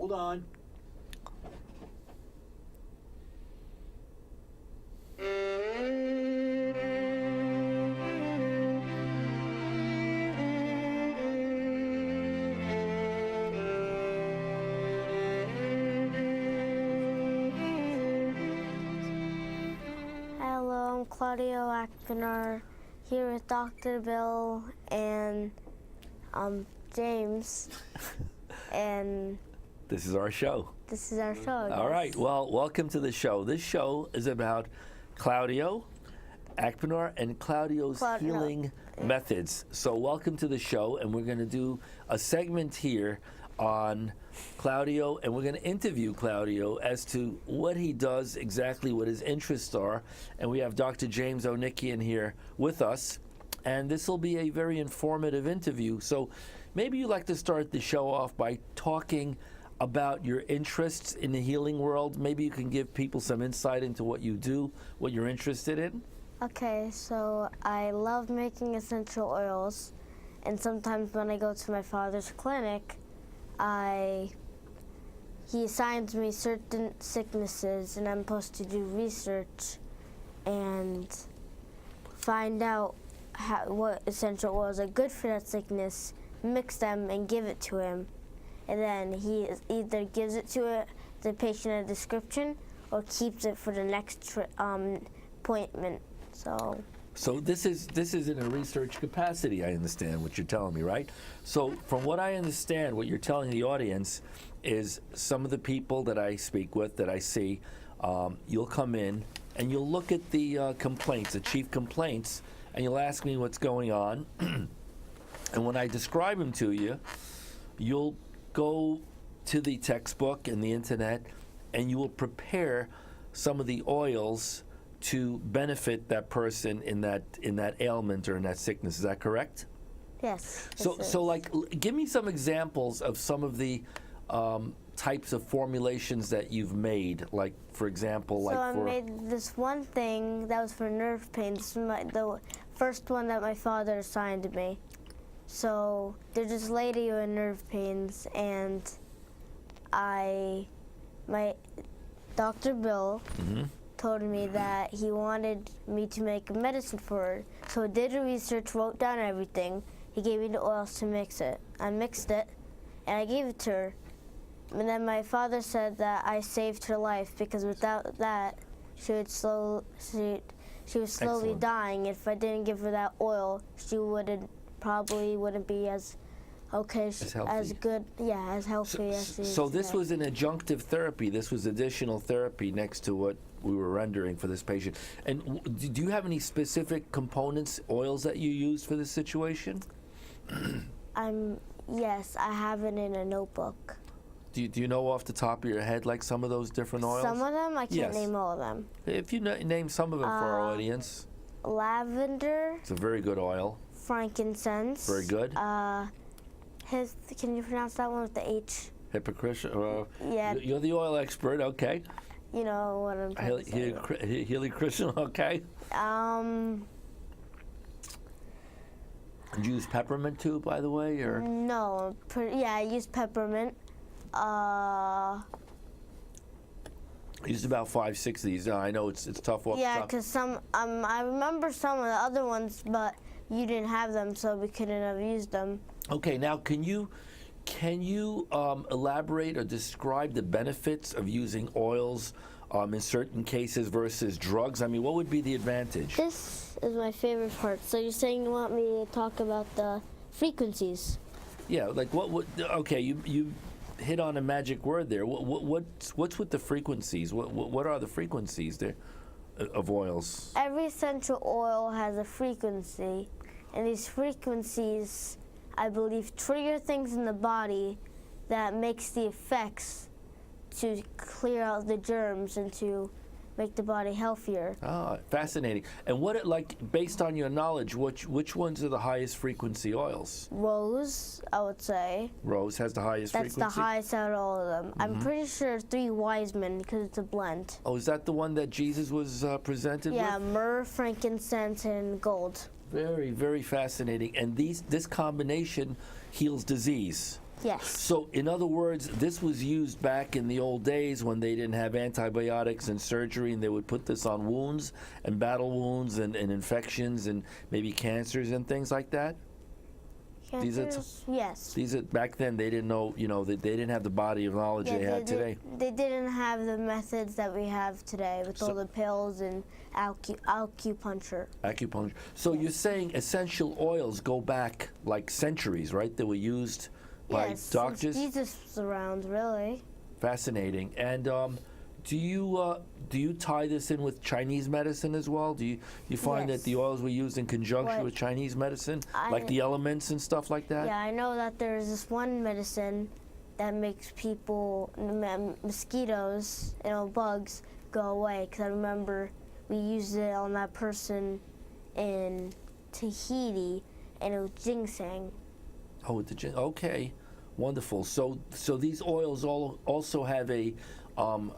Hold on. Hello, I'm Claudio Show here with Dr. Bill and James. And This is our show. this is our show. All right. Well, welcome to the show. This show is about Claudio Akpinar and Claudio's healing methods. So welcome to the show, and we're going to do a segment here on Claudio, and we're going to interview Claudio as to what he does, exactly what his interests are. And we have Dr. James Onikian here with us, and this will be a very informative interview. So maybe you'd like to start the show off by talking about your interests in the healing world. Maybe you can give people some insight into what you do, what you're interested in. Okay, so I love making essential oils, and sometimes when I go to my father's clinic, he assigns me certain sicknesses, and I'm supposed to do research and find out what essential oils are good for that sickness, mix them, and give it to him. And then he either gives it to the patient a description or keeps it for the next appointment. So this is in a research capacity, I understand what you're telling me, right? So from what I understand, what you're telling the audience is some of the people that I speak with, that I see, you'll come in and you'll look at the complaints, the chief complaints, and you'll ask me what's going on. And when I describe them to you, you'll go to the textbook and the internet, and you will prepare some of the oils to benefit that person in that ailment or in that sickness. Is that correct? yes. So like, give me some examples of some of the types of formulations that you've made. Like, for example, So I made this one thing that was for nerve pain. This is the first one that my father assigned me. So there's this lady with nerve pains, and my Dr. Bill told me that he wanted me to make a medicine for her. So I did the research, wrote down everything. He gave me the oils to mix it. I mixed it, and I gave it to her. And then my father said that I saved her life, because without that, she was slowly Excellent. dying. If I didn't give her that oil, she probably wouldn't be as okay, as good, as healthy as she is. So this today. was an adjunctive therapy. This was additional therapy next to what we were rendering for this patient. And do you have any specific components, oils that you use for this situation? Yes, I have it in a notebook. Do you know off the top of your head, like, some of those different oils? Some of them, I can't Yes. name all of them. If you name some of them for our audience. Lavender, It's a very good oil. frankincense. Very good. Can you pronounce that one with the H? Hypocrisia. Yeah. You're the oil expert, okay. You know what I'm trying to say. Healy Christian, okay. Did you use peppermint too, by the way, or? No, I use peppermint. I used about 5-6 of these. I know it's tough off the top. Because I remember some of the other ones, but you didn't have them, so we couldn't have used them. Okay, now can you elaborate or describe the benefits of using oils in certain cases versus drugs? I mean, what would be the advantage? This is my favorite part. So you're saying you want me to talk about the frequencies? Yeah, like what would? Okay, you hit on a magic word there. What's with the frequencies? What are the frequencies there of oils? Every essential oil has a frequency, and these frequencies, I believe, trigger things in the body that makes the effects to clear out the germs and to make the body healthier. Ah, fascinating. And based on your knowledge, which ones are the highest frequency oils? Rose, I would say. Rose has the highest frequency? That's the highest out of all of them. I'm pretty sure 3 wise men, because it's a blend. Oh, is that the one that Jesus was presented with? Yeah, myrrh, frankincense, and gold. Very, very fascinating. And this combination heals disease. Yes. So, in other words, this was used back in the old days when they didn't have antibiotics and surgery, and they would put this on wounds and battle wounds and infections and maybe cancers and things like that. These are Cancers? Yes. These are back then. They didn't know, they didn't have the body of knowledge they have today. They didn't have the methods that we have today with all the pills and acupuncture. Acupuncture. So you're saying essential oils go back like centuries, right? They were used by Yes, doctors. since Jesus was around, really. Fascinating. And do you tie this in with Chinese medicine as well? Do you find Yes. that the oils were used in conjunction What- with Chinese medicine, I- like the elements and stuff like that? Yeah, I know that there's this one medicine that makes people, mosquitoes, bugs, go away. Because I remember we used it on that person in Tahiti, and it was ginseng. Oh, okay, wonderful. So these oils also have a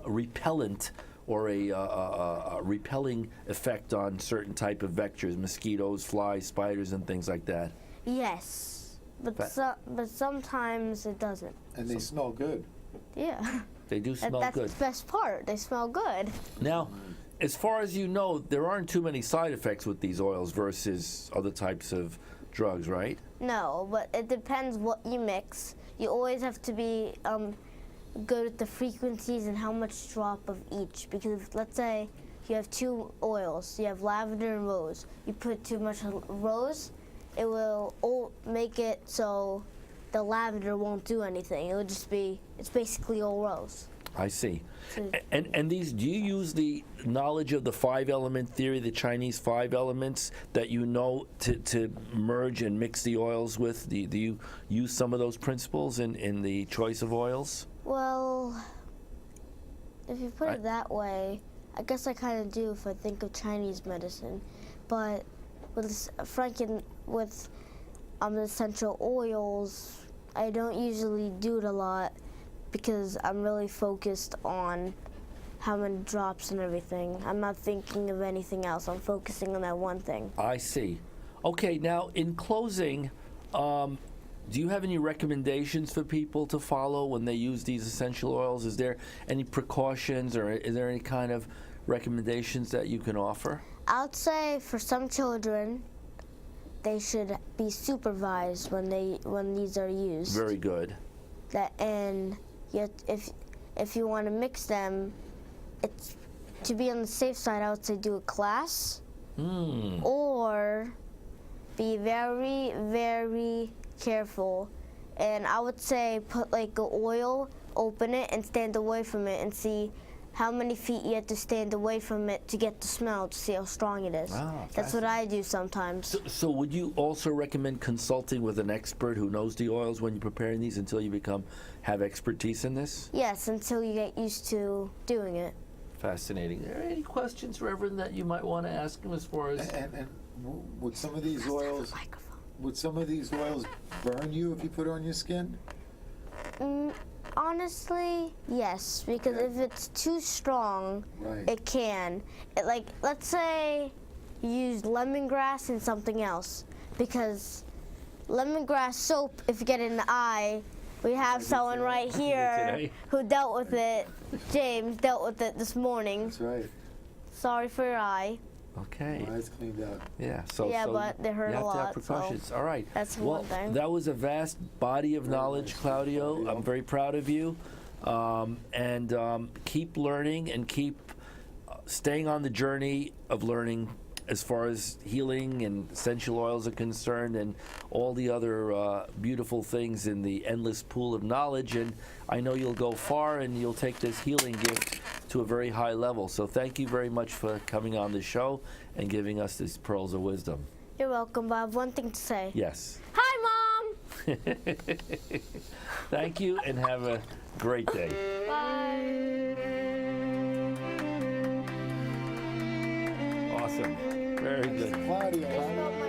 repellent or a repelling effect on certain type of vectors, mosquitoes, flies, spiders, and things like that. Yes, but sometimes it doesn't. And they smell good. Yeah, They do smell that's good. the best part. They smell good. Now, as far as you know, there aren't too many side effects with these oils versus other types of drugs, right? No, but it depends what you mix. You always have to be good with the frequencies and how much drop of each. Because if, let's say you have two oils, you have lavender and rose. You put too much rose, it will make it so the lavender won't do anything. It will just be, it's basically all rose. I see. So- And these, do you use the knowledge of the 5-element theory, the Chinese 5 elements that you know to merge and mix the oils with? Do you use some of those principles in the choice of oils? Well, if you put it that way, I guess I kind of do if I think of Chinese medicine. But with with essential oils, I don't usually do it a lot because I'm really focused on how many drops and everything. I'm not thinking of anything else. I'm focusing on that one thing. I see. Okay, now in closing, do you have any recommendations for people to follow when they use these essential oils? Is there any precautions or is there any kind of recommendations that you can offer? I would say for some children, they should be supervised when these are used. Very good. Yet if you want to mix them, it's to be on the safe side. I would say do a class, or be very, very careful. And I would say put like an oil, open it, and stand away from it, and see how many feet you have to stand away from it to get the smell to see how strong it is. That's what I do sometimes. So would you also recommend consulting with an expert who knows the oils when you're preparing these until you have expertise in this? Yes, until you get used to doing it. Fascinating. Are there any questions, Reverend, that you might want to ask him as far as? And would some of these oils, burn you if you put it on your skin? Honestly, yes, because if it's too strong, Right. it can. Let's say you use lemongrass and something else, because lemongrass soap, if you get it in the eye, we have someone right here Today. who dealt with it. James dealt with it this morning. That's right. Sorry for your eye. Okay. My eyes cleaned out. Yeah. So Yeah, but they hurt you a have to have lot, so precautions. All right. that's well, one thing. that was a vast body of knowledge, nice. Claudio. I'm very proud of you. And keep learning and keep staying on the journey of learning as far as healing and essential oils are concerned and all the other beautiful things in the endless pool of knowledge. And I know you'll go far and you'll take this healing gift to a very high level. So thank you very much for coming on the show and giving us these pearls of wisdom. You're welcome, Bob. One thing to say. Yes. Hi, Mom! Thank you and have a great day. Bye! Awesome. Very good. Claudio, Spelled my